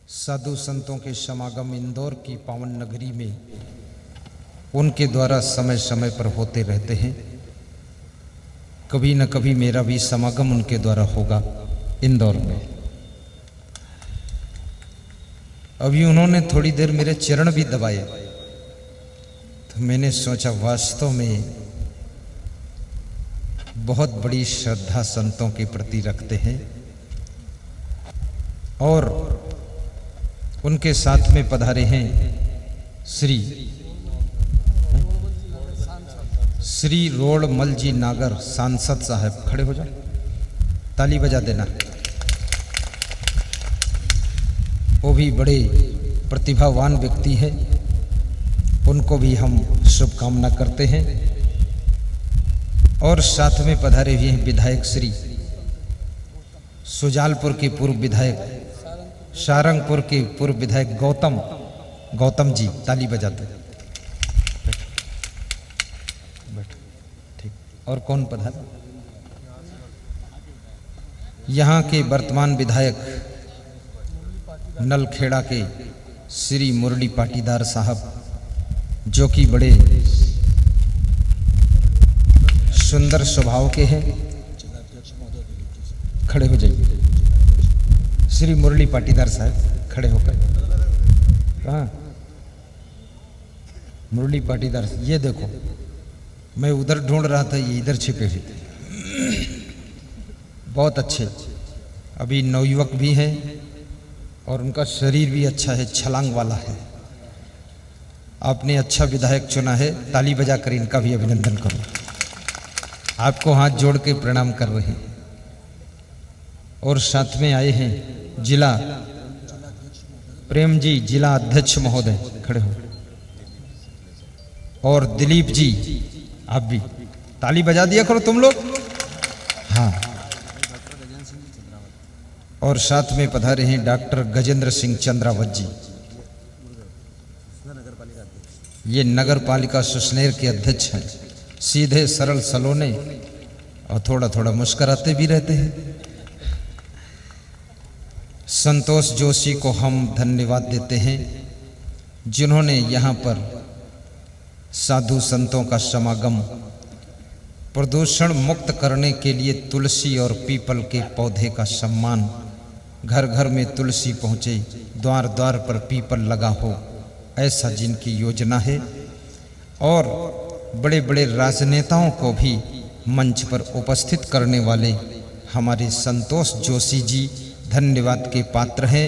साधु संतों के समागम इंदौर की पावन नगरी में उनके द्वारा समय समय पर होते रहते हैं। कभी न कभी मेरा भी समागम उनके द्वारा होगा इंदौर में। अभी उन्होंने थोड़ी देर मेरे चरण भी दबाए, तो मैंने सोचा वास्तव में बहुत बड़ी श्रद्धा संतों के प्रति रखते हैं। और उनके साथ में पधारे हैं श्री रोड़मल जी नागर सांसद साहब। खड़े हो जाओ, ताली बजा देना। वो भी बड़े प्रतिभावान व्यक्ति हैं, उनको भी हम शुभकामना करते हैं। और साथ में पधारे हुए हैं विधायक श्री सुजालपुर के पूर्व विधायक, सारंगपुर के पूर्व विधायक गौतम जी। ताली बजाते। ठीक। और कौन पधारा? यहाँ के वर्तमान विधायक नलखेड़ा के श्री मुरली पाटीदार साहब, जो कि बड़े सुंदर स्वभाव के हैं। खड़े हो जाइए। श्री मुरली पाटीदार साहब खड़े होकर। कहाँ? मुरली पाटीदार, ये देखो, मैं उधर ढूंढ रहा था, ये इधर छिपे हुए थे। बहुत अच्छे, अभी नवयुवक भी हैं और उनका शरीर भी अच्छा है, छलांग वाला है। आपने अच्छा विधायक चुना है। ताली बजाकर इनका भी अभिनंदन करो। आपको हाथ जोड़ के प्रणाम कर रहे हैं। और साथ में आए हैं जिला प्रेम जी, जिला अध्यक्ष महोदय, खड़े हो। और दिलीप जी, आप भी ताली बजा दिया करो तुम लोग। हाँ, और साथ में पधारे हैं डॉक्टर गजेंद्र सिंह चंद्रावत जी, ये नगर पालिका सुसनेर के अध्यक्ष हैं। सीधे सरल सलोने और थोड़ा थोड़ा मुस्कुराते भी रहते हैं। संतोष जोशी को हम धन्यवाद देते हैं जिन्होंने यहाँ पर साधु संतों का समागम प्रदूषण मुक्त करने के लिए तुलसी और पीपल के पौधे का सम्मान, घर घर में तुलसी पहुँचे, द्वार द्वार पर पीपल लगा हो, ऐसा जिनकी योजना है। और बड़े बड़े राजनेताओं को भी मंच पर उपस्थित करने वाले हमारे संतोष जोशी जी धन्यवाद के पात्र हैं।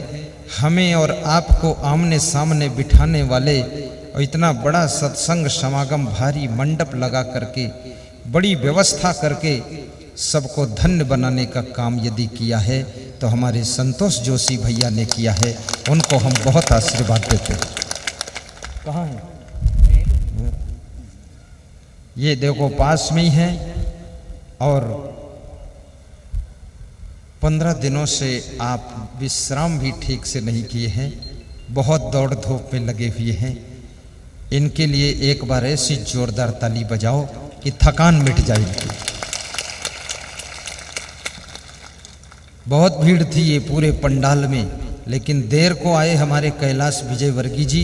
हमें और आपको आमने सामने बिठाने वाले और इतना बड़ा सत्संग समागम भारी मंडप लगा करके बड़ी व्यवस्था करके सबको धन्य बनाने का काम यदि किया है तो हमारे संतोष जोशी भैया ने किया है। उनको हम बहुत आशीर्वाद देते हैं। कहाँ है? ये देखो पास में ही है। और 15 दिनों से आप विश्राम भी ठीक से नहीं किए हैं, बहुत दौड़ धूप में लगे हुए हैं। इनके लिए एक बार ऐसी जोरदार ताली बजाओ कि थकान मिट जाएगी। बहुत भीड़ थी ये पूरे पंडाल में, लेकिन देर को आए हमारे कैलाश विजयवर्गीय जी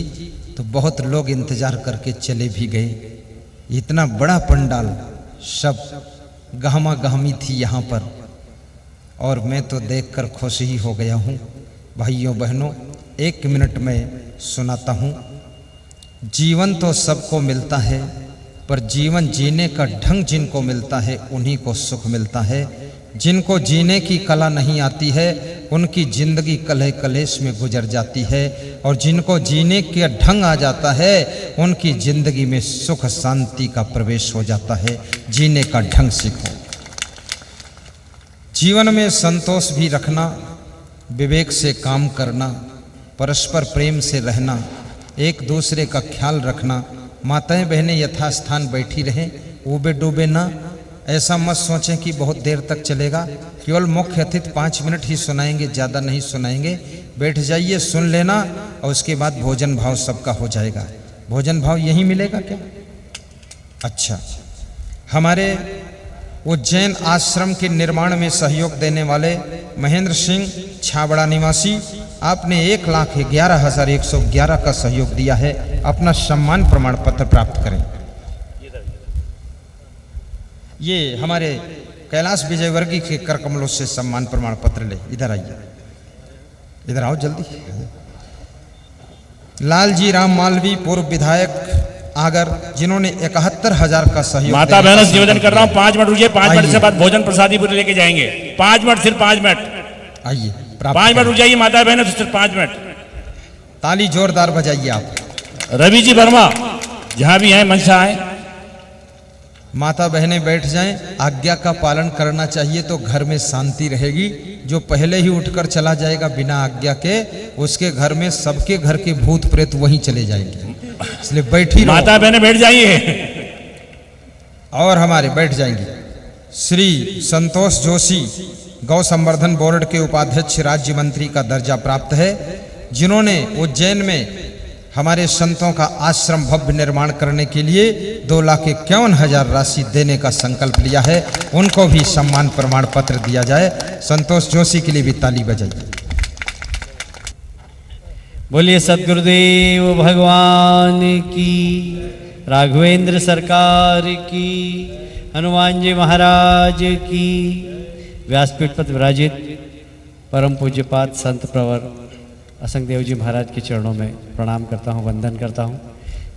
तो बहुत लोग इंतजार करके चले भी गए। इतना बड़ा पंडाल, सब गहमा गहमी थी यहाँ पर, और मैं तो देखकर खुश ही हो गया हूँ। भाइयों बहनों, 1 मिनट में सुनाता हूँ। जीवन तो सबको मिलता है, पर जीवन जीने का ढंग जिनको मिलता है उन्हीं को सुख मिलता है। जिनको जीने की कला नहीं आती है उनकी जिंदगी कलह कलेश में गुजर जाती है, और जिनको जीने का ढंग आ जाता है उनकी जिंदगी में सुख शांति का प्रवेश हो जाता है। जीने का ढंग सीखो। जीवन में संतोष भी रखना, विवेक से काम करना, परस्पर प्रेम से रहना, एक दूसरे का ख्याल रखना। माताएं बहनें यथास्थान बैठी रहें, ऊबे डूबे ना। ऐसा मत सोचें कि बहुत देर तक चलेगा, केवल मुख्य अतिथि 5 मिनट ही सुनाएंगे, ज़्यादा नहीं सुनाएंगे। बैठ जाइए, सुन लेना, और उसके बाद भोजन भाव सबका हो जाएगा। भोजन भाव यहीं मिलेगा क्या? अच्छा, हमारे उज्जैन आश्रम के निर्माण में सहयोग देने वाले महेंद्र सिंह छाबड़ा निवासी, आपने 1,11,111 का सहयोग दिया है। अपना सम्मान प्रमाण पत्र प्राप्त करें। ये हमारे कैलाश विजयवर्गीय के कर कमलों से सम्मान प्रमाण पत्र ले। इधर आइए, इधर आओ जल्दी। लालजी राम मालवी, पूर्व विधायक आगर, जिन्होंने 71,000 का सहयोग। माता बहनों से निवेदन कर रहा हूँ 5 मिनट रुकिए, 5 मिनट से बाद भोजन प्रसादी पूरी लेके जाएंगे। 5 मिनट, सिर्फ 5 मिनट। आइए, 5 मिनट रुक जाइए माता बहनों, सिर्फ 5 मिनट। ताली जोरदार बजाइए आप। रवि जी वर्मा जहां भी हैं मंच आए। माता बहनें बैठ जाएं। आज्ञा का पालन करना चाहिए तो घर में शांति रहेगी। जो पहले ही उठकर चला जाएगा बिना आज्ञा के, उसके घर में सबके घर के भूत प्रेत वहीं चले जाएंगे। इसलिए बैठी रहो। माता बहनें बैठ जाइए। और हमारे बैठ जाएंगे। श्री संतोष जोशी गौ संवर्धन बोर्ड के उपाध्यक्ष, राज्य मंत्री का दर्जा प्राप्त है, जिन्होंने उज्जैन में हमारे संतों का आश्रम भव्य निर्माण करने के लिए 2,51,000 राशि देने का संकल्प लिया है। उनको भी सम्मान प्रमाण पत्र दिया जाए। संतोष जोशी के लिए भी ताली बजाइए। बोलिए सद्गुरुदेव भगवान की, राघवेंद्र सरकार की, हनुमान जी महाराज की। व्यासपीठ पर विराजित परम पूज्यपाद संत प्रवर असंग देव जी महाराज के चरणों में प्रणाम करता हूँ, वंदन करता हूँ।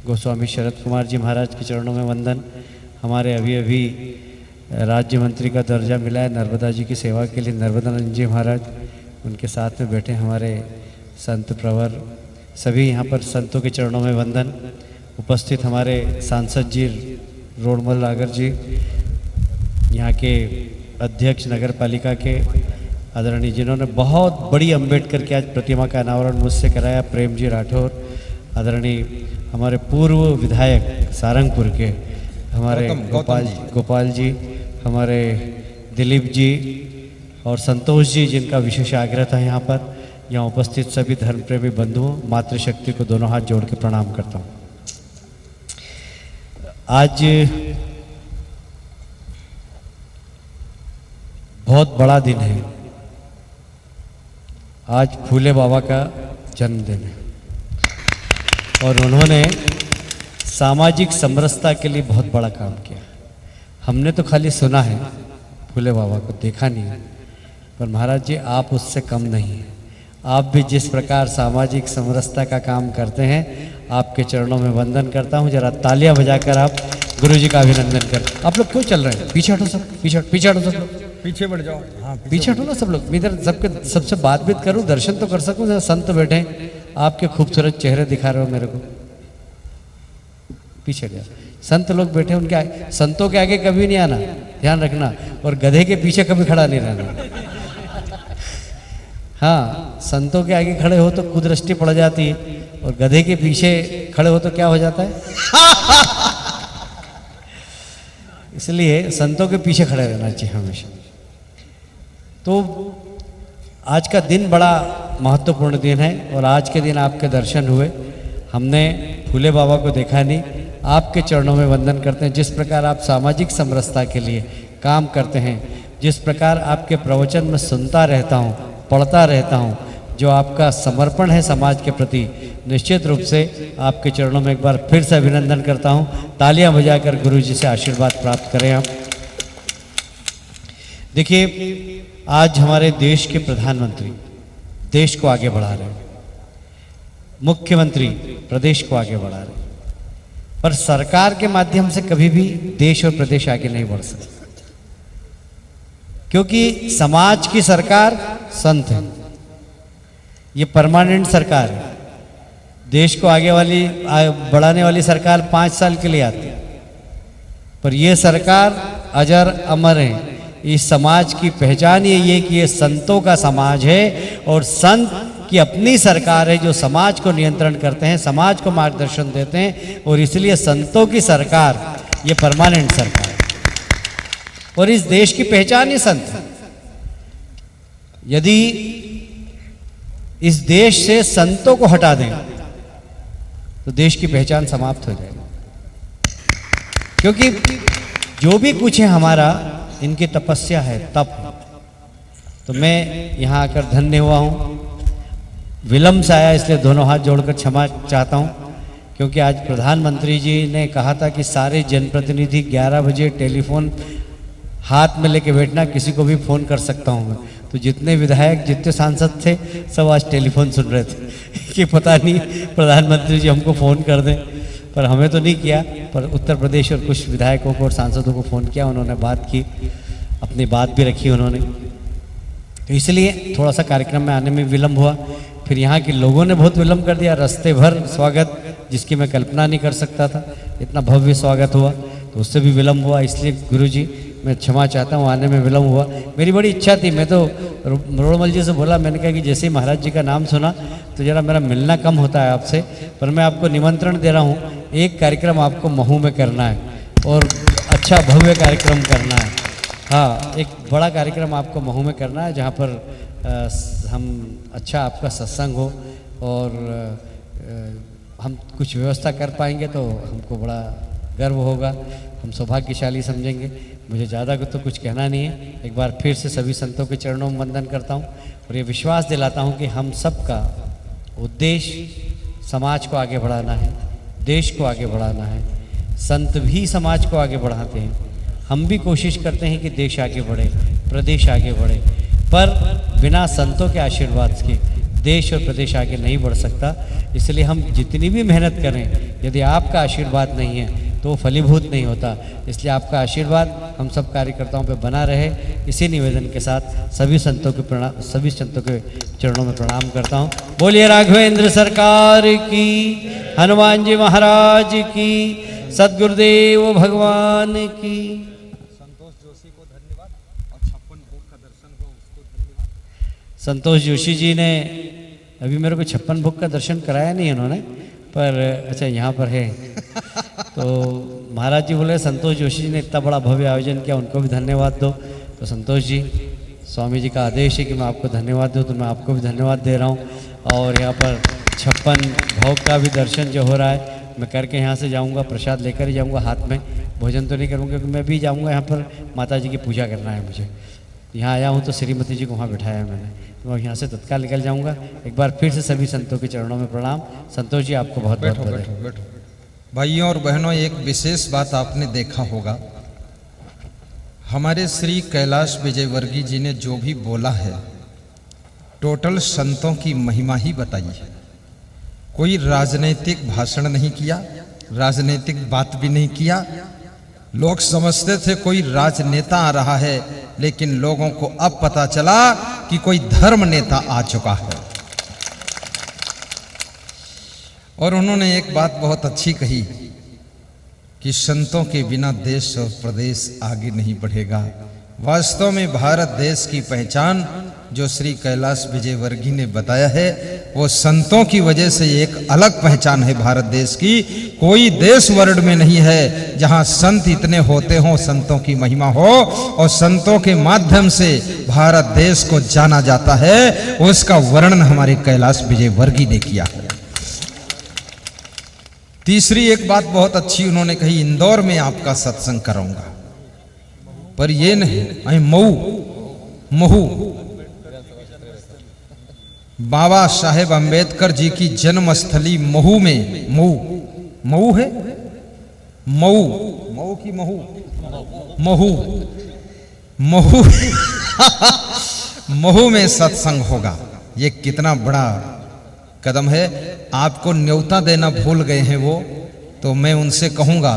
गोस्वामी शरद कुमार जी महाराज के चरणों में वंदन। हमारे अभी अभी राज्य मंत्री का दर्जा मिला है नर्मदा जी की सेवा के लिए, नर्मदानंद जी महाराज, उनके साथ में बैठे हमारे संत प्रवर, सभी यहाँ पर संतों के चरणों में वंदन। उपस्थित हमारे सांसद जी रोडमल आगर जी, यहाँ के अध्यक्ष नगर पालिका के आदरणीय, जिन्होंने बहुत बड़ी अम्बेडकर की आज प्रतिमा का अनावरण मुझसे कराया, प्रेम जी राठौर, आदरणीय हमारे पूर्व विधायक सारंगपुर के हमारे गौतम गोपाल जी, हमारे दिलीप जी और संतोष जी, जिनका विशेष आग्रह था यहाँ पर। यहाँ उपस्थित सभी धर्मप्रेमी बंधुओं, मातृशक्ति को दोनों हाथ जोड़ के प्रणाम करता हूँ। आज बहुत बड़ा दिन है। आज फूले बाबा का जन्मदिन है और उन्होंने सामाजिक समरसता के लिए बहुत बड़ा काम किया। हमने तो खाली सुना है, फूले बाबा को देखा नहीं है, पर महाराज जी आप उससे कम नहीं हैं। आप भी जिस प्रकार सामाजिक समरसता का काम करते हैं, आपके चरणों में वंदन करता हूँ। जरा तालियां बजाकर आप गुरु जी का अभिनंदन कर। आप लोग क्यों चल रहे हैं? पीछे हटो सब, पीछे हटो सब लोग, पीछे बढ़ जाओ। हाँ, पीछे हटो ना सब लोग। मैं इधर सबके सबसे बात करूँ, दर्शन तो कर सकूँ। जरा संत बैठे हैं, आपके खूबसूरत चेहरे दिखा रहे हो मेरे को। पीछे गया, संत लोग बैठे, उनके संतों के आगे कभी नहीं आना, ध्यान रखना। और गधे के पीछे कभी खड़ा नहीं रहना। हाँ, संतों के आगे खड़े हो तो कुदृष्टि पड़ जाती है, और गधे के पीछे खड़े हो तो क्या हो जाता है? इसलिए संतों के पीछे खड़े रहना चाहिए हमेशा। तो आज का दिन बड़ा महत्वपूर्ण दिन है और आज के दिन आपके दर्शन हुए। हमने फूले बाबा को देखा नहीं, आपके चरणों में वंदन करते हैं। जिस प्रकार आप सामाजिक समरसता के लिए काम करते हैं, जिस प्रकार आपके प्रवचन में सुनता रहता हूँ, पढ़ता रहता हूँ, जो आपका समर्पण है समाज के प्रति, निश्चित रूप से आपके चरणों में एक बार फिर से अभिनंदन करता हूँ। तालियां बजाकर गुरु जी से आशीर्वाद प्राप्त करें आप। देखिए, आज हमारे देश के प्रधानमंत्री देश को आगे बढ़ा रहे हैं, मुख्यमंत्री प्रदेश को आगे बढ़ा रहे हैं, पर सरकार के माध्यम से कभी भी देश और प्रदेश आगे नहीं बढ़ सकते, क्योंकि समाज की सरकार संत है। ये परमानेंट सरकार है। देश को आगे बढ़ाने वाली सरकार 5 साल के लिए आती है, पर ये सरकार अजर अमर है। इस समाज की पहचान ये कि ये संतों का समाज है और संत की अपनी सरकार है, जो समाज को नियंत्रण करते हैं, समाज को मार्गदर्शन देते हैं। और इसलिए संतों की सरकार ये परमानेंट सरकार है और इस देश की पहचान ही संत है। यदि इस देश से संतों को हटा दें तो देश की पहचान समाप्त हो जाएगी, क्योंकि जो भी कुछ है हमारा, इनकी तपस्या है, तप है। तो मैं यहाँ आकर धन्य हुआ हूँ। विलम्ब से आया, इसलिए दोनों हाथ जोड़कर क्षमा चाहता हूँ, क्योंकि आज प्रधानमंत्री जी ने कहा था कि सारे जनप्रतिनिधि 11 बजे टेलीफोन हाथ में लेके बैठना, किसी को भी फ़ोन कर सकता हूँ मैं। तो जितने विधायक, जितने सांसद थे, सब आज टेलीफोन सुन रहे थे कि पता नहीं प्रधानमंत्री जी हमको फ़ोन कर दें, पर हमें तो नहीं किया, पर उत्तर प्रदेश और कुछ विधायकों को और सांसदों को फ़ोन किया। उन्होंने बात की, अपनी बात भी रखी उन्होंने। तो इसलिए थोड़ा सा कार्यक्रम में आने में विलम्ब हुआ। फिर यहाँ के लोगों ने बहुत विलम्ब कर दिया, रास्ते भर स्वागत जिसकी मैं कल्पना नहीं कर सकता था, इतना भव्य स्वागत हुआ, तो उससे भी विलम्ब हुआ। इसलिए गुरुजी मैं क्षमा चाहता हूँ, आने में विलम्ब हुआ। मेरी बड़ी इच्छा थी, मैं तो रोड़मल जी से बोला, मैंने कहा कि जैसे ही महाराज जी का नाम सुना तो ज़रा मेरा मिलना कम होता है आपसे, पर मैं आपको निमंत्रण दे रहा हूँ। एक कार्यक्रम आपको महू में करना है और अच्छा भव्य कार्यक्रम करना है। हाँ, एक बड़ा कार्यक्रम आपको महू में करना है, जहाँ पर हम अच्छा आपका सत्संग हो और हम कुछ व्यवस्था कर पाएंगे तो हमको बड़ा गर्व होगा, हम सौभाग्यशाली समझेंगे। मुझे ज़्यादा तो कुछ कहना नहीं है। एक बार फिर से सभी संतों के चरणों में वंदन करता हूँ और ये विश्वास दिलाता हूँ कि हम सबका उद्देश्य समाज को आगे बढ़ाना है, देश को आगे बढ़ाना है। संत भी समाज को आगे बढ़ाते हैं, हम भी कोशिश करते हैं कि देश आगे बढ़े, प्रदेश आगे बढ़े, पर बिना संतों के आशीर्वाद के देश और प्रदेश आगे नहीं बढ़ सकता। इसलिए हम जितनी भी मेहनत करें, यदि आपका आशीर्वाद नहीं है तो फलीभूत नहीं होता। इसलिए आपका आशीर्वाद हम सब कार्यकर्ताओं पे बना रहे, इसी निवेदन के साथ सभी संतों के चरणों में प्रणाम करता हूँ। बोलिए राघवेंद्र सरकार की, हनुमान जी महाराज की, सद्गुरुदेव भगवान की। संतोष जोशी को धन्यवाद और 56 भोग का दर्शन हुआ उसको धन्यवाद। संतोष जोशी जी ने अभी मेरे को 56 भोग का दर्शन कराया नहीं उन्होंने, पर अच्छा यहाँ पर है। तो महाराज जी बोले संतोष जोशी जी ने इतना बड़ा भव्य आयोजन किया, उनको भी धन्यवाद दो। तो संतोष जी, स्वामी जी का आदेश है कि मैं आपको धन्यवाद दूँ, तो मैं आपको भी धन्यवाद दे रहा हूँ। और यहाँ पर 56 भोग का भी दर्शन जो हो रहा है, मैं करके यहाँ से जाऊँगा, प्रसाद लेकर ही जाऊँगा हाथ में, भोजन तो नहीं करूँगा क्योंकि मैं भी जाऊँगा यहाँ पर माता जी की पूजा करना है मुझे। यहाँ आया हूँ तो श्रीमती जी को वहाँ बिठाया है मैंने, तो मैं यहाँ से तत्काल निकल जाऊँगा। एक बार फिर से सभी संतों के चरणों में प्रणाम। संतोष जी आपको बहुत बहुत बधाई। बैठो बैठो। भाइयों और बहनों, एक विशेष बात आपने देखा होगा, हमारे श्री कैलाश विजयवर्गीय जी ने जो भी बोला है टोटल संतों की महिमा ही बताई है। कोई राजनीतिक भाषण नहीं किया, राजनीतिक बात भी नहीं किया। लोग समझते थे कोई राजनेता आ रहा है, लेकिन लोगों को अब पता चला कि कोई धर्म नेता आ चुका है। और उन्होंने एक बात बहुत अच्छी कही कि संतों के बिना देश और प्रदेश आगे नहीं बढ़ेगा। वास्तव में भारत देश की पहचान जो श्री कैलाश विजयवर्गीय ने बताया है, वो संतों की वजह से एक अलग पहचान है भारत देश की। कोई देश वर्ल्ड में नहीं है जहां संत इतने होते हों, संतों की महिमा हो और संतों के माध्यम से भारत देश को जाना जाता है। उसका वर्णन हमारे कैलाश विजयवर्गीय ने किया है। तीसरी एक बात बहुत अच्छी उन्होंने कही, इंदौर में आपका सत्संग कराऊंगा, पर ये नहीं, महू बाबा साहेब अंबेडकर जी की जन्मस्थली महू में, महू है, महू की महू महू में सत्संग होगा। ये कितना बड़ा कदम है। आपको न्योता देना भूल गए हैं वो, तो मैं उनसे कहूंगा,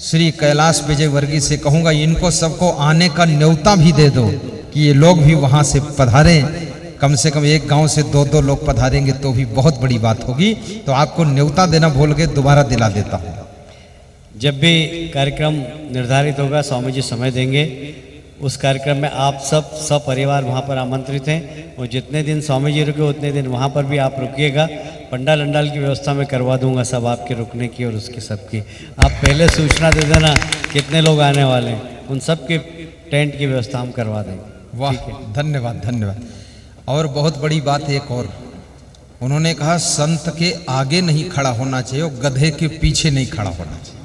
श्री कैलाश विजयवर्गीय से कहूंगा, इनको सबको आने का न्योता भी दे दो कि ये लोग भी वहां से पधारें। कम से कम एक गांव से 2-2 लोग पधारेंगे तो भी बहुत बड़ी बात होगी। तो आपको न्योता देना भूल गए, दोबारा दिला देता हूं। जब भी कार्यक्रम निर्धारित होगा, स्वामी जी समय देंगे, उस कार्यक्रम में आप सब सपरिवार वहाँ पर आमंत्रित हैं। और जितने दिन स्वामी जी रुके उतने दिन वहाँ पर भी आप रुकिएगा। पंडाल अंडाल की व्यवस्था मैं करवा दूंगा, सब आपके रुकने की और उसकी सबकी। आप पहले सूचना दे देना कितने लोग आने वाले हैं, उन सब के टेंट की व्यवस्था हम करवा देंगे। वाह, धन्यवाद धन्यवाद। और बहुत बड़ी बात एक और, उन्होंने कहा संत के आगे नहीं खड़ा होना चाहिए और गधे के पीछे नहीं खड़ा होना चाहिए।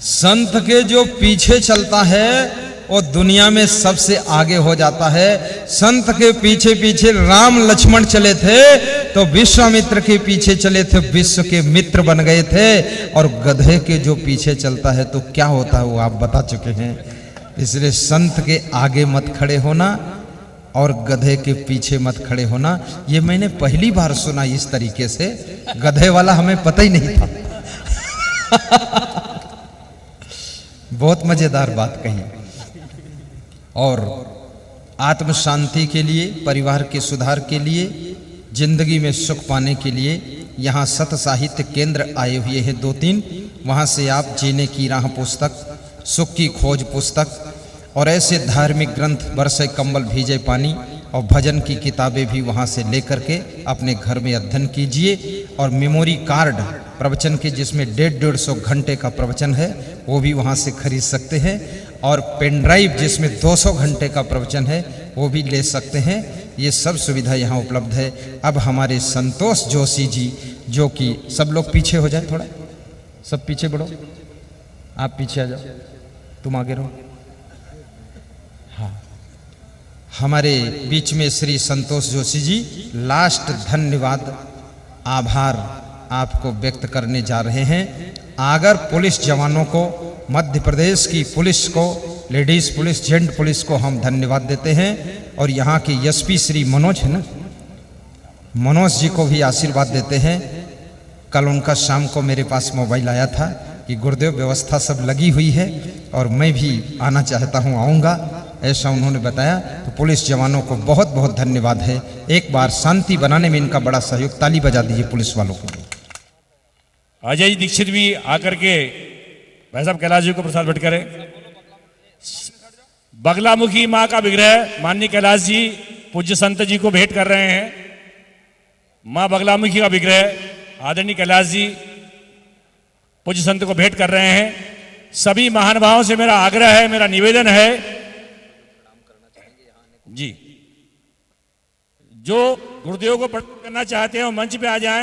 संत के जो पीछे चलता है वो दुनिया में सबसे आगे हो जाता है। संत के पीछे पीछे राम लक्ष्मण चले थे तो विश्वामित्र के पीछे चले थे, विश्व के मित्र बन गए थे। और गधे के जो पीछे चलता है तो क्या होता है वो आप बता चुके हैं। इसलिए संत के आगे मत खड़े होना और गधे के पीछे मत खड़े होना। ये मैंने पहली बार सुना इस तरीके से, गधे वाला हमें पता ही नहीं था। बहुत मजेदार बात कही। और आत्म शांति के लिए, परिवार के सुधार के लिए, जिंदगी में सुख पाने के लिए यहाँ सत साहित्य केंद्र आए हुए हैं 2-3। वहाँ से आप जीने की राह पुस्तक, सुख की खोज पुस्तक और ऐसे धार्मिक ग्रंथ, बरसे कंबल भीजे पानी और भजन की किताबें भी वहाँ से लेकर के अपने घर में अध्ययन कीजिए। और मेमोरी कार्ड प्रवचन के, जिसमें 150 घंटे का प्रवचन है, वो भी वहाँ से खरीद सकते हैं। और पेन ड्राइव जिसमें 200 घंटे का प्रवचन है वो भी ले सकते हैं। ये सब सुविधा यहाँ उपलब्ध है। अब हमारे संतोष जोशी जी, जो कि सब लोग पीछे हो जाए, थोड़ा सब पीछे बढ़ो, आप पीछे आ जाओ, तुम आगे रहो। हाँ, हमारे बीच में श्री संतोष जोशी जी लास्ट धन्यवाद, आभार आपको व्यक्त करने जा रहे हैं। अगर पुलिस जवानों को, मध्य प्रदेश की पुलिस को, लेडीज पुलिस, जेंट पुलिस को हम धन्यवाद देते हैं। और यहाँ के एसपी श्री मनोज है ना, मनोज जी को भी आशीर्वाद देते हैं। कल उनका शाम को मेरे पास मोबाइल आया था कि गुरुदेव व्यवस्था सब लगी हुई है और मैं भी आना चाहता हूँ, आऊँगा, ऐसा उन्होंने बताया। तो पुलिस जवानों को बहुत बहुत धन्यवाद है। एक बार शांति बनाने में इनका बड़ा सहयोग, ताली बजा दीजिए पुलिस वालों को। अजय जी दीक्षित भी आकर के भाई साहब कैलाश जी को प्रसाद भेंट करें। बगलामुखी माँ का विग्रह माननीय कैलाश जी पूज्य संत जी को भेंट कर रहे हैं। मां बगलामुखी का विग्रह आदरणीय कैलाश जी पूज्य संत को भेंट कर रहे हैं। सभी महानुभावों से मेरा आग्रह है, मेरा निवेदन है जी, जो गुरुदेव को प्रणाम करना चाहते हैं वो मंच पे आ जाएं।